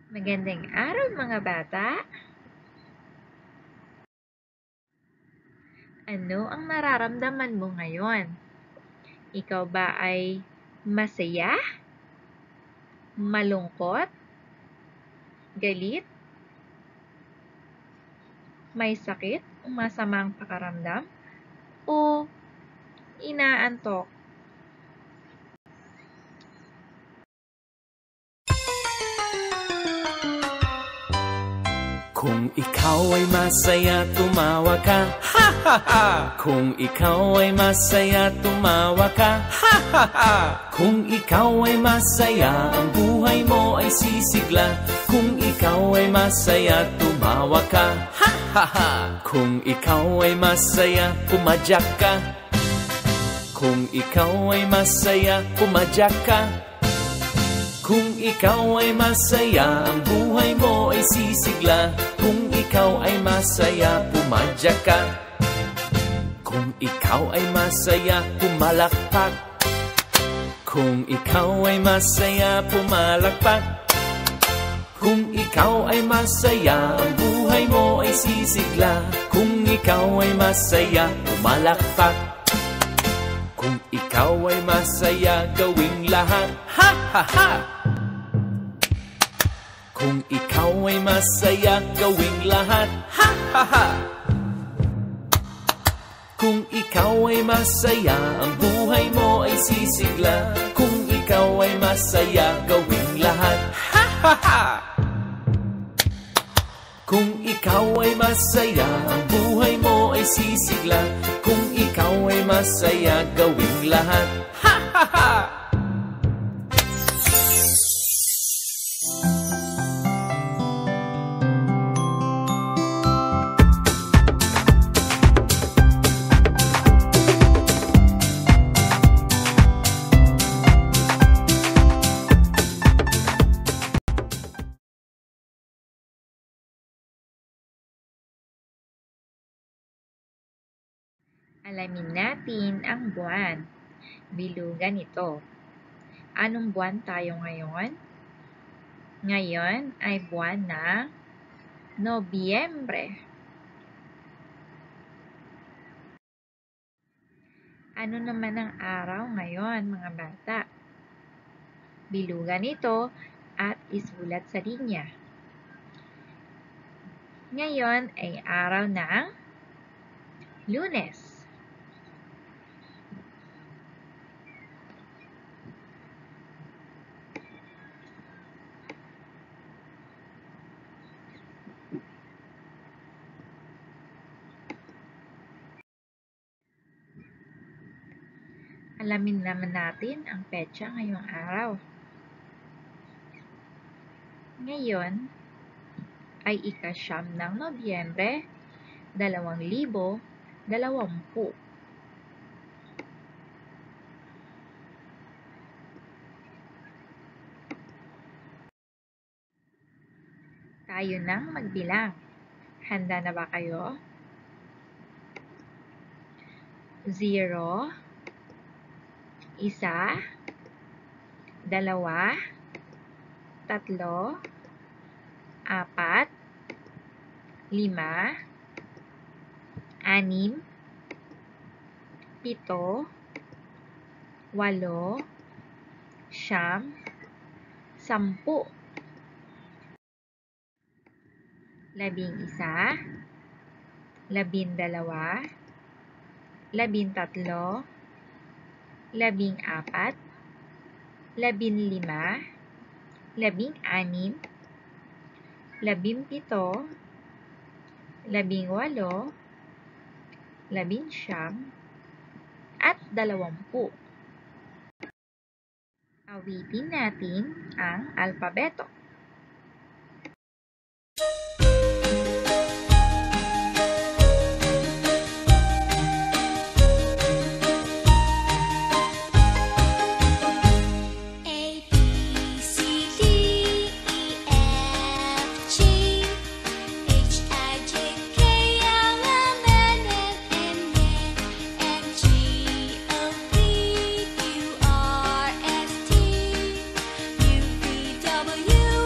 Magandang araw mga bata! Ano ang nararamdaman mo ngayon? Ikaw ba ay masaya? Malungkot? Galit? May sakit o masamang pakiramdam? O inaantok? Kung ikaw ay masaya, tumawa ka, ha ha ha! Kung ikaw ay masaya, tumawa ka, ha ha ha! Kung ikaw ay masaya, ang buhay mo ay sisigla. Kung ikaw ay masaya, tumawa ka, ha ha ha! Kung ikaw ay masaya, pumadyak ka. Kung ikaw ay masaya, pumadyak ka. Kung ikaw ay masaya, ang buhay mo ay sisigla. Kung ikaw ay masaya, pumadyak ka. Kung ikaw ay masaya, pumalakpak. Kung ikaw ay masaya, pumalakpak. Kung ikaw ay masaya, ang buhay mo ay sisigla. Kung ikaw ay masaya, pumalakpak. Kung ikaw ay masaya, gawing lahat, ha ha ha! Kung ikaw ay masaya, gawing lahat, ha ha ha! Kung ikaw ay masaya, ang buhay mo ay sisigla. Kung ikaw ay masaya, gawing lahat, ha ha ha! Kung ikaw ay masaya, ang buhay mo ay sisigla. Kung ikaw ay masaya, gawing lahat, ha ha ha! Alamin natin ang buwan. Bilugan ito. Anong buwan tayo ngayon? Ngayon ay buwan ng Nobyembre. Ano naman ang araw ngayon, mga bata? Bilugan ito at isulat sa linya. Ngayon ay araw ng Lunes. Alamin naman natin ang petsa ngayong araw. Ngayon ay ika-9 ng Nobyembre, 2020. Tayo nang magbilang. Handa na ba kayo? 0, 1, 2, 3, 4, 5, 6, 7, 8, 9, 10. 11, 12, 13, 14, 15, 16, 17, 18, 19, at 20. Awitin natin ang alpabeto. W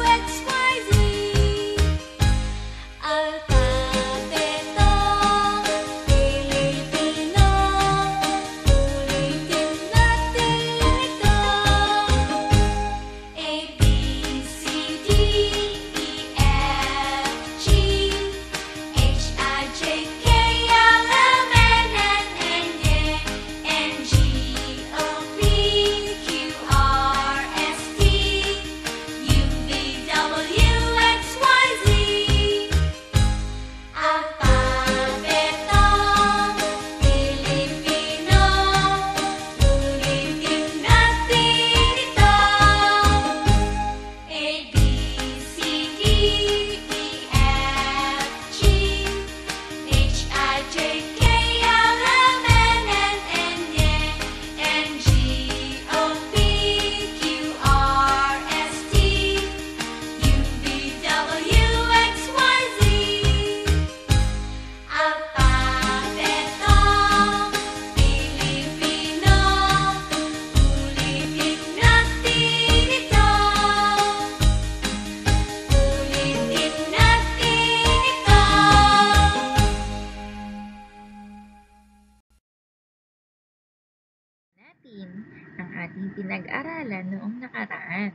natin ang ating pinag-aralan noong nakaraan.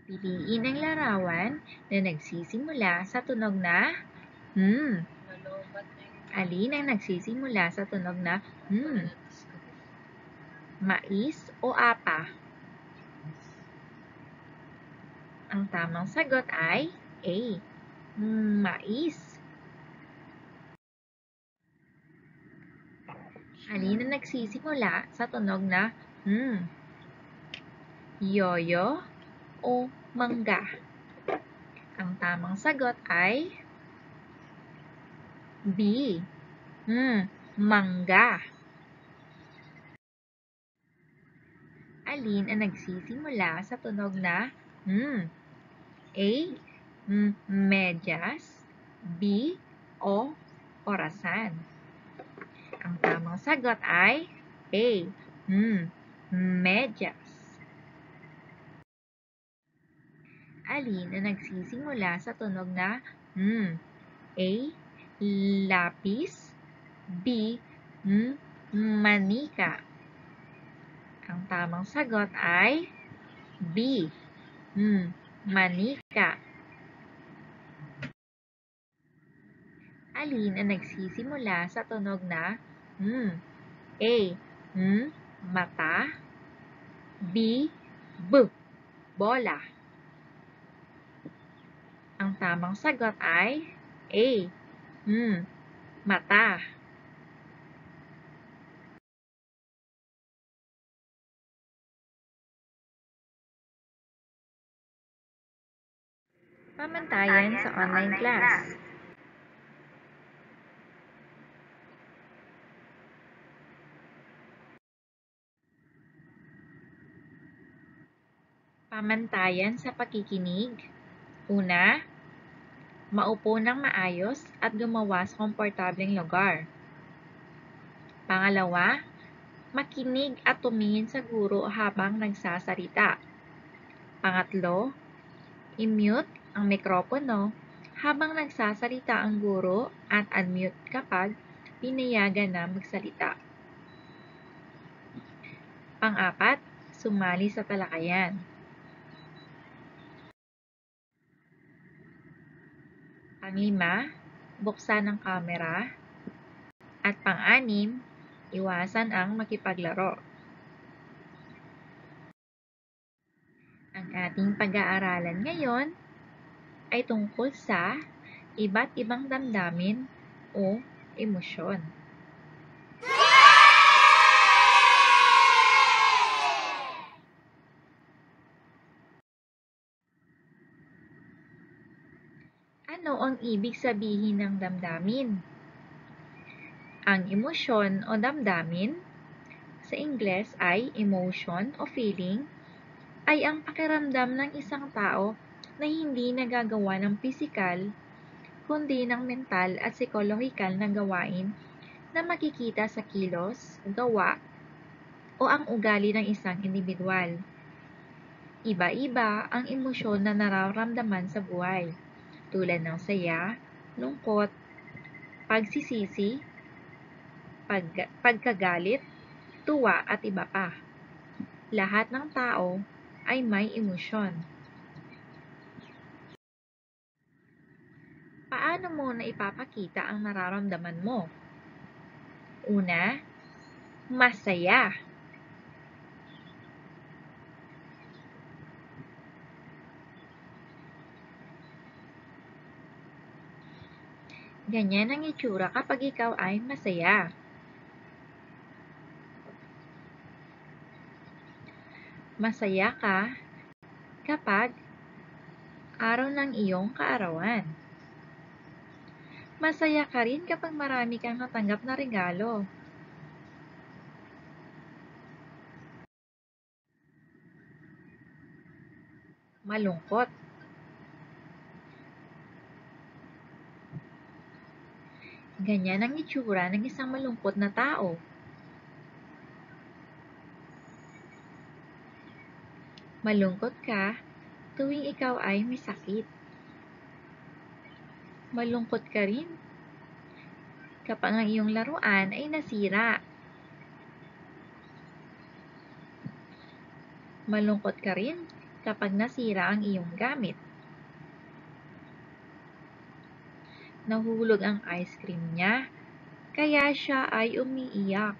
Piliin ang larawan na nagsisimula sa tunog na Alin ang nagsisimula sa tunog na Mais o apa? Ang tamang sagot ay A. Mais. Alin ang nagsisimula sa tunog na yoyo o mangga? Ang tamang sagot ay B. Mangga. Alin ang nagsisimula sa tunog na A. Medyas, B. O orasan? Ang tamang sagot ay A. Medyas. Alin ang nagsisimula sa tunog na A. Lapis, B. Manika? Ang tamang sagot ay B. Manika. Alin ang nagsisimula sa tunog na A. Mata, B. Bola? Ang tamang sagot ay A. Mata. Pamantayan sa online class. Pamantayan sa pakikinig. Una, maupo ng maayos at gumawa sa komportableng lugar. Pangalawa, makinig at tumingin sa guro habang nagsasalita. Pangatlo, i-mute ang mikropono habang nagsasalita ang guro at unmute kapag pinayagan na magsalita. Pang-apat, sumali sa talakayan. Pang-lima, buksan ang kamera. At pang-anim, iwasan ang makipaglaro. Ang ating pag-aaralan ngayon ay tungkol sa iba't ibang damdamin o emosyon. Ano ang ibig sabihin ng damdamin? Ang emosyon o damdamin, sa Ingles ay emotion o feeling, ay ang pakiramdam ng isang tao na hindi nagagawa ng pisikal, kundi ng mental at psikolohikal na gawain na makikita sa kilos, gawa, o ang ugali ng isang individual. Iba-iba ang emosyon na nararamdaman sa buhay, tulad ng saya, lungkot, pagsisisi, pagkagalit, tuwa at iba pa. Lahat ng tao ay may emosyon. Paano mo na ipapakita ang nararamdaman mo? Una, masaya. Ganyan ang itsura kapag ikaw ay masaya. Masaya ka kapag araw ng iyong kaarawan. Masaya ka rin kapag marami kang natanggap na regalo. Malungkot. Ganyan ang itsura ng isang malungkot na tao. Malungkot ka tuwing ikaw ay may sakit. Malungkot ka rin kapag ang iyong laruan ay nasira. Malungkot ka rin kapag nasira ang iyong gamit. Nahulog ang ice cream niya, kaya siya ay umiiyak.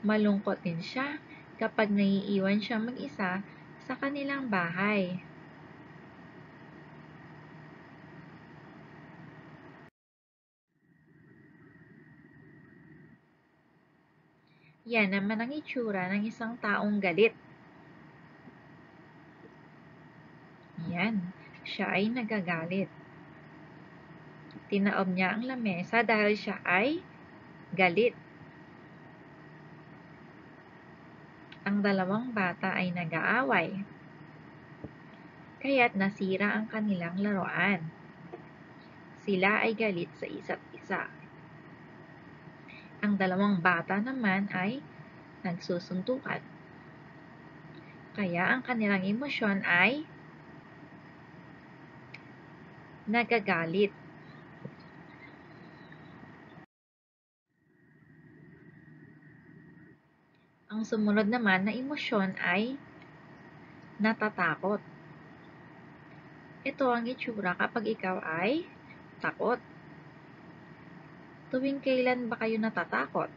Malungkot din siya kapag naiiwan siya mag-isa sa kanilang bahay. Yan naman ang itsura ng isang taong galit. Yan, siya ay nagagalit. Tinaob niya ang lamesa dahil siya ay galit. Ang dalawang bata ay nag-aaway, kaya't nasira ang kanilang laruan. Sila ay galit sa isa't isa. Ang dalawang bata naman ay nagsusuntukan. Kaya ang kanilang emosyon ay nagagalit. Ang sumunod naman na emosyon ay natatakot. Ito ang itsura kapag ikaw ay takot. Tuwing kailan ba kayo natatakot?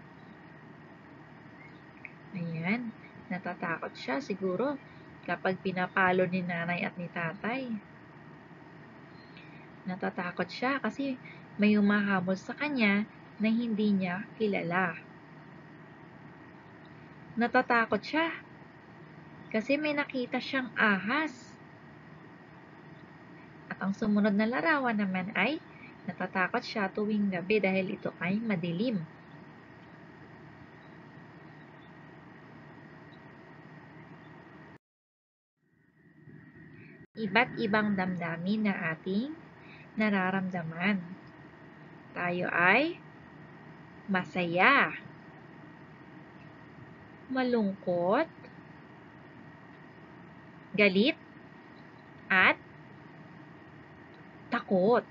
Ayan, natatakot siya siguro kapag pinapalo ni nanay at ni tatay. Natatakot siya kasi may humahabol sa kanya na hindi niya kilala. Natatakot siya kasi may nakita siyang ahas. At ang sumunod na larawan naman ay natatakot siya tuwing gabi dahil ito ay madilim. Iba't ibang damdamin na ating nararamdaman. Tayo ay masaya, malungkot, galit, at takot.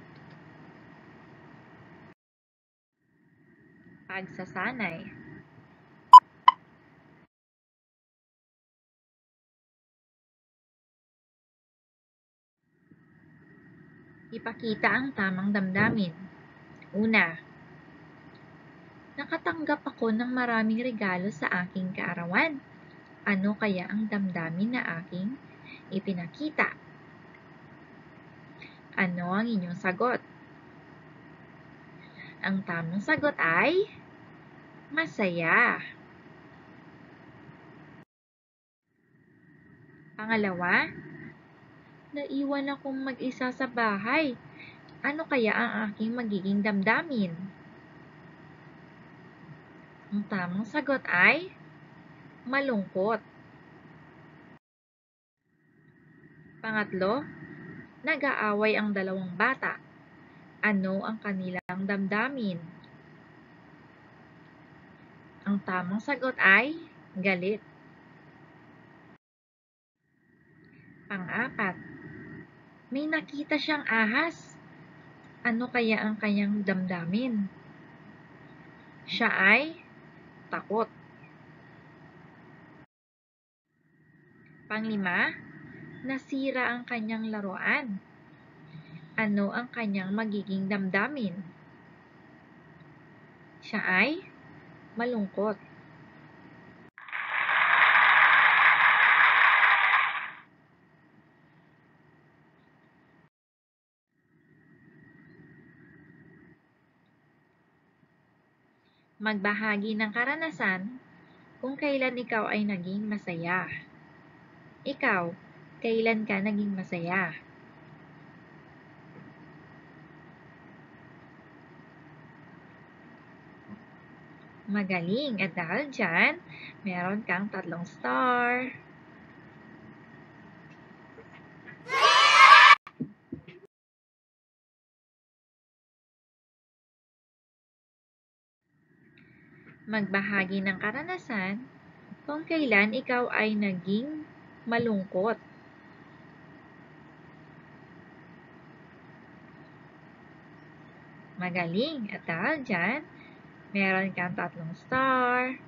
Pagsasanay. Ipakita ang tamang damdamin. Una, nakatanggap ako ng maraming regalo sa aking kaarawan. Ano kaya ang damdamin na aking ipinakita? Ano ang inyong sagot? Ang tamang sagot ay masaya. Pangalawa, naiwan akong mag-isa sa bahay. Ano kaya ang aking magiging damdamin? Ang tamang sagot ay malungkot. Pangatlo, nag-aaway ang dalawang bata. Ano ang kanilang damdamin? Ang tamang sagot ay galit. Pang-apat, may nakita siyang ahas. Ano kaya ang kanyang damdamin? Siya ay takot. Panglima, nasira ang kanyang laruan. Ano ang kanyang magiging damdamin? Siya ay malungkot. Magbahagi ng karanasan kung kailan ikaw ay naging masaya. Ikaw, kailan ka naging masaya? Magaling! At dahil dyan, meron kang 3 star. Magbahagi ng karanasan kung kailan ikaw ay naging malungkot. Magaling! At dahil dyan, meron kang 3 star.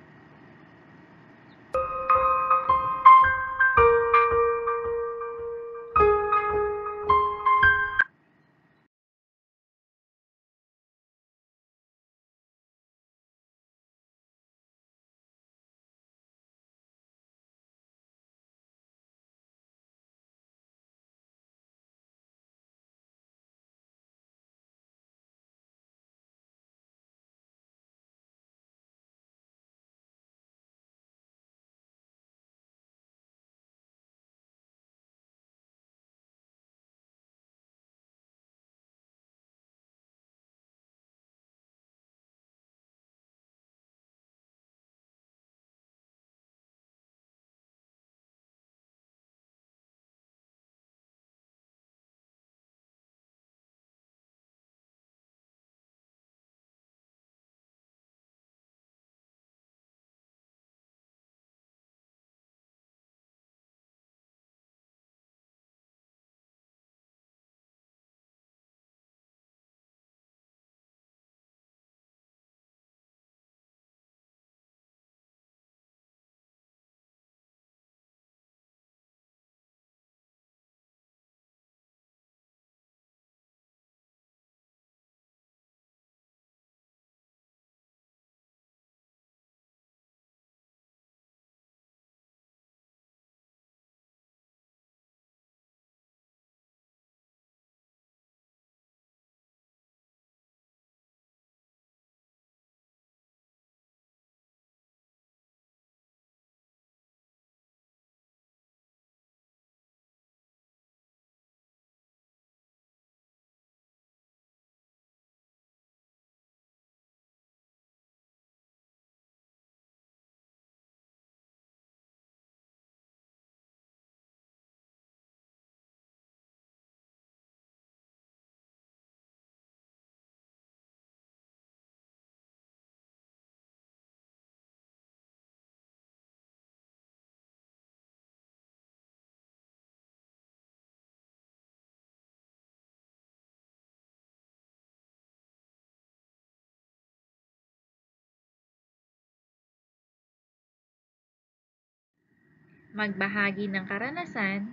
Magbahagi ng karanasan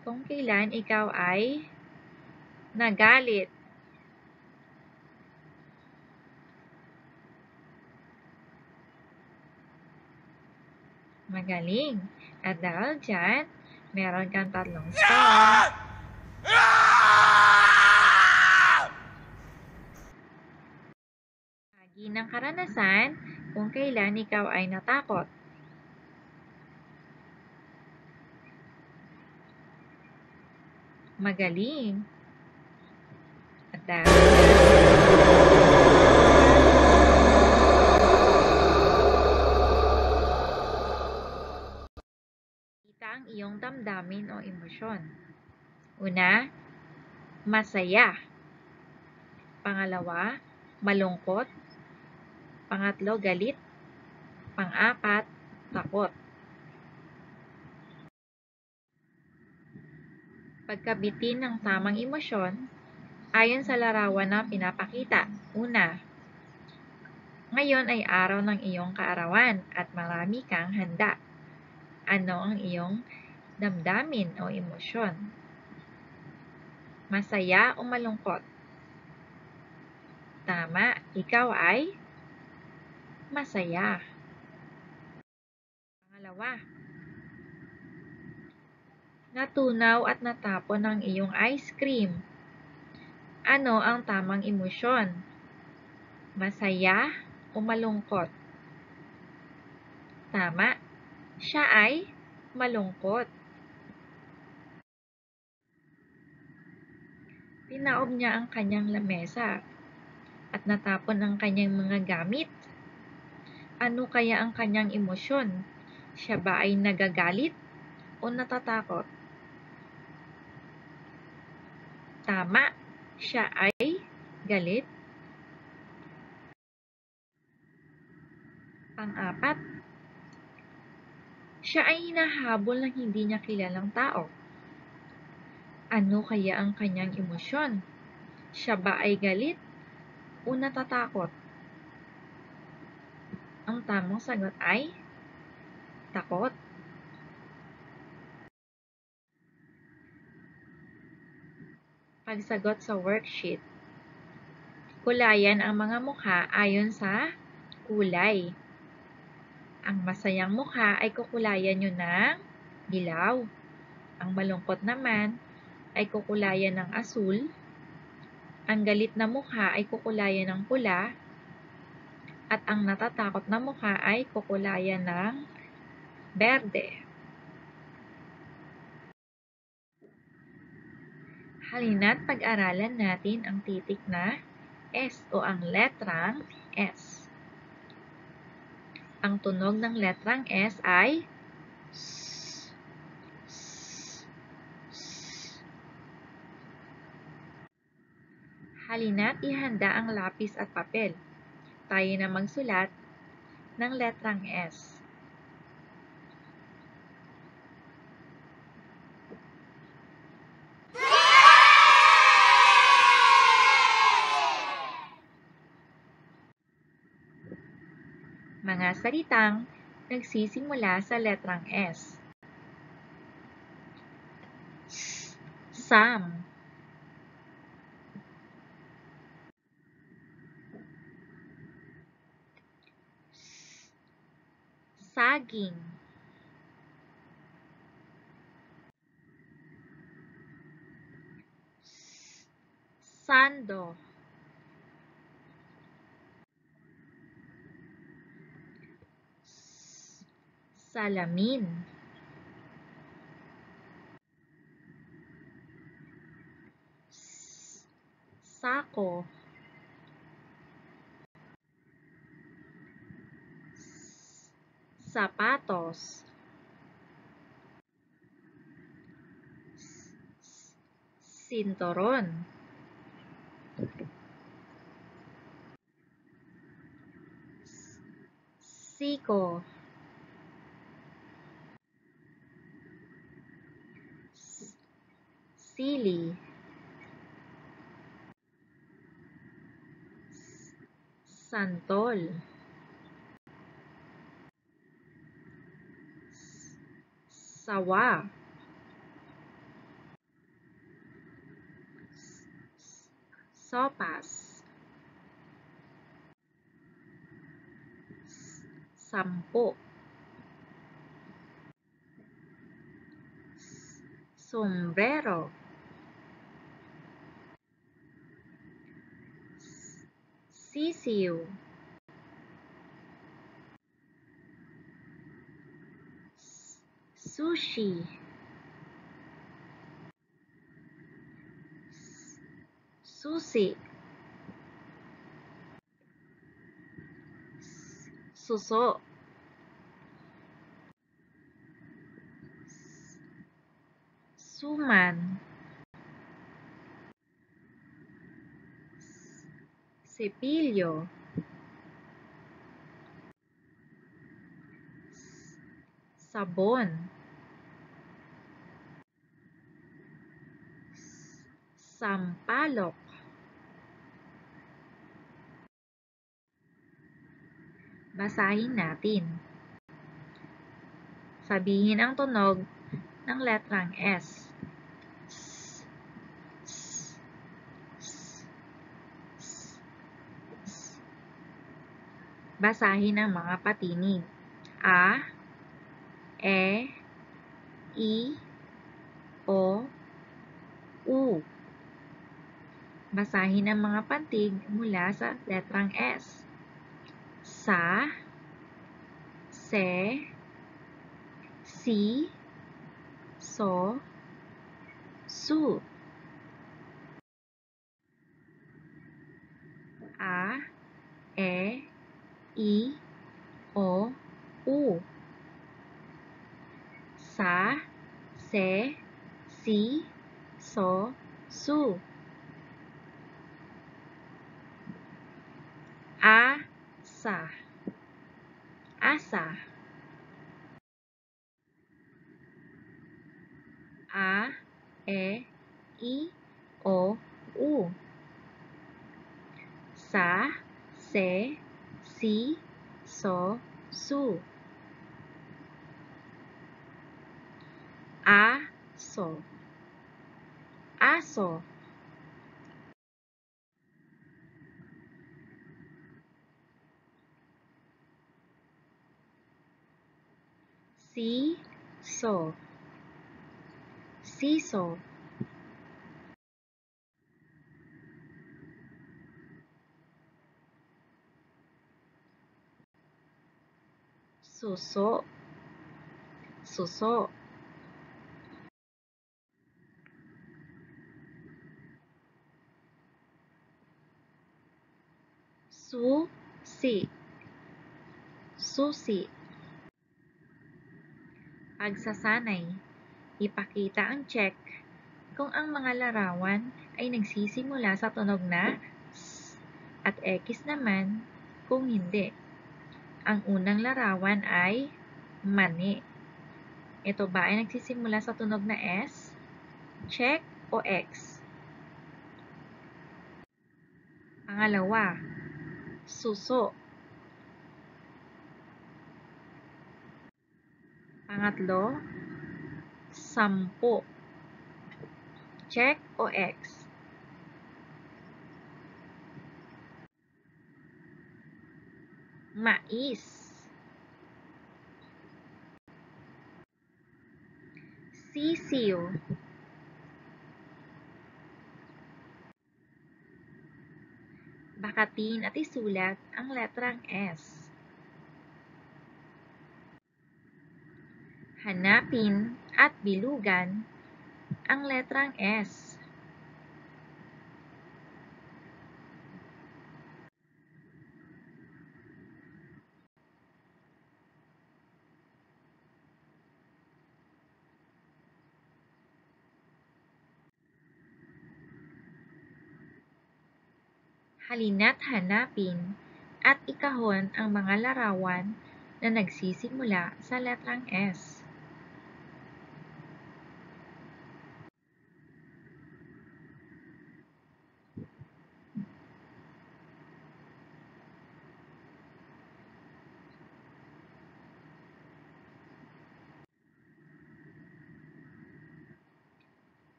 kung kailan ikaw ay nagalit. Magaling! At dahil dyan, meron kang 3 star. Bahagi ng karanasan kung kailan ikaw ay natakot. Magaling! At dahil kita ang iyong damdamin o emosyon. Una, masaya. Pangalawa, malungkot. Pangatlo, galit. Pang-apat, takot. Pagkabitin ng tamang emosyon, ayon sa larawan na pinapakita. Una, ngayon ay araw ng iyong kaarawan at marami kang handa. Ano ang iyong damdamin o emosyon? Masaya o malungkot? Tama, ikaw ay masaya. Pangalawa, natunaw at natapon ang iyong ice cream. Ano ang tamang emosyon? Masaya o malungkot? Tama, siya ay malungkot. Tinaob niya ang kanyang lamesa at natapon ang kanyang mga gamit. Ano kaya ang kanyang emosyon? Siya ba ay nagagalit o natatakot? Tama, siya ay galit. Pang-apat, siya ay hinahabol ng hindi niya kilalang tao. Ano kaya ang kanyang emosyon? Siya ba ay galit o natatakot? Ang tamang sagot ay takot. Pagsagot sa worksheet. Kulayan ang mga mukha ayon sa kulay. Ang masayang mukha ay kukulayan nyo ng dilaw. Ang malungkot naman ay kukulayan ng asul. Ang galit na mukha ay kukulayan ng pula. At ang natatakot na mukha ay kukulayan ng berde. Halina't pag-aralan natin ang titik na S o ang letrang S. Ang tunog ng letrang S ay S. Halina't ihanda ang lapis at papel. Tayo na magsulat ng letrang S. Mga salitang nagsisimula sa letrang S. Sam. Saging. Sando. Salamin. Sako. Sapatos. Sinturon. Siko. Sili. Santol. sawa, sopas, sampo, sombrero, sisiw, sushi, susi, suso, suman, sepilyo, sabon, sampalok. Basahin natin. Sabihin ang tunog ng letrang S. Basahin ang mga patinig. A, E, I, O, U. Basahin ang mga pantig mula sa letrang S. Sa, se, si, so, su. A, E, I, O, U. Sa, se, si, so, su. Asa, asa. A, E, I, O, U. Sa, se, si, so, su. Aso, aso. Siso, siso. Suso, suso. Susi, susi. Pagsasanay. Ipakita ang check kung ang mga larawan ay nagsisimula sa tunog na S at X naman kung hindi. Ang unang larawan ay mani. Ito ba ay nagsisimula sa tunog na S, check o X? Pangalawa, suso. Pangatlo, sampo. Check o X? Mais. Sisiw. Bakatin at isulat ang letrang S. Hanapin at bilugan ang letrang S. Halina't hanapin at ikahon ang mga larawan na nagsisimula sa letrang S.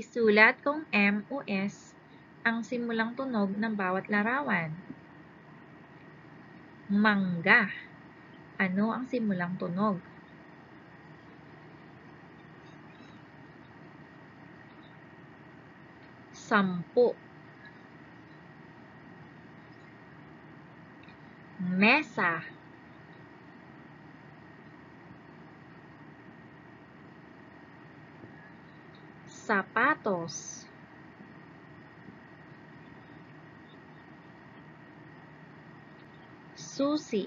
Isulat kung M o S ang simulang tunog ng bawat larawan. Mangga. Ano ang simulang tunog? Sampu. Mesa. Sapatos. Susi.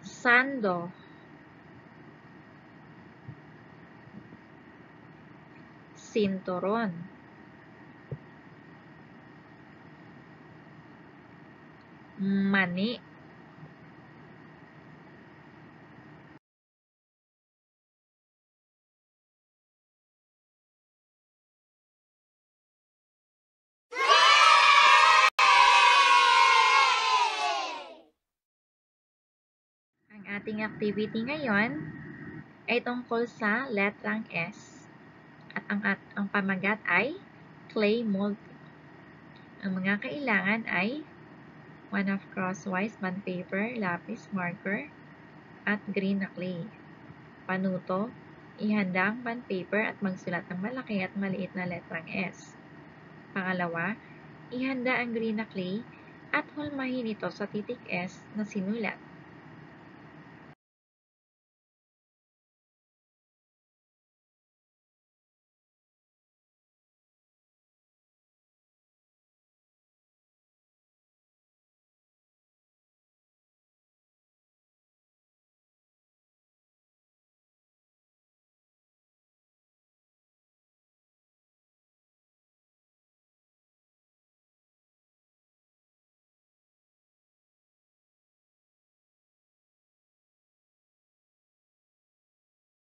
Sando. Sinturon. Mani. Ang ating activity ngayon ay tungkol sa letrang S. At ang pamagat ay clay mold. Ang mga kailangan ay 1/2 crosswise bond paper, lapis, marker, at green na clay. Panuto, ihanda ang bond paper at magsulat ng malaki at maliit na letrang S. Pangalawa, ihanda ang green na clay at hulmahin ito sa titik S na sinulat.